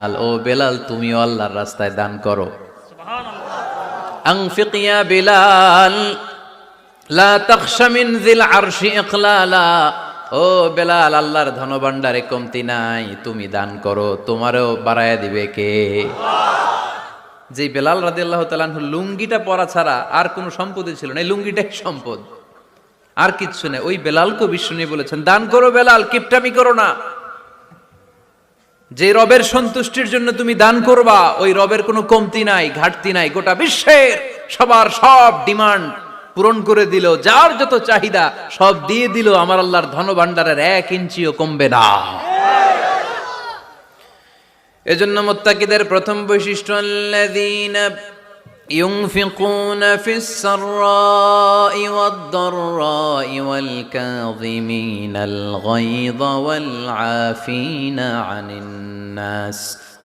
ও বেলাল, তুমিও আল্লাহর রাস্তায় দান করো। আনফিক ইয়া বেলাল লা তাখশা মিন যিল আরশি ইকলালা। ও বেলাল, আল্লাহর ধনভাণ্ডারে কমতি নাই, তুমি দান করো, তোমারও বাড়ায়া দিবে কে? যে বেলাল রাদিয়াল্লাহু তাআলা আনহু লুঙ্গিটা পরা ছাড়া আর কোনো সম্পদই ছিল না, এই লুঙ্গিটাই সম্পদ, আর কিচ্ছু নেই। ওই বেলালকে বিষ্ণু বলেছেন, দান করো বেলাল, কিপটামি করো না। যে রবের সন্তুষ্টির জন্য তুমি দান করবা, ওই রবের কোনো কমতি নাই, ঘাটতি নাই। গোটা বিশ্বের সবার সব ডিমান্ড পূরণ করে দিল, যার যত চাহিদা সব দিয়ে দিল, আমার আল্লাহর ধনভাণ্ডারের 1 ইঞ্চিও কমবে না। এজন্য মুত্তাকিদের প্রথম বৈশিষ্ট্য, আল্লাযীনা ইউনফিকুনা ফিস সাররাই ওয়াদ দাররাই ওয়াল কাযিমিনাল গায়যা ওয়াল আফিনা আনিন নাস।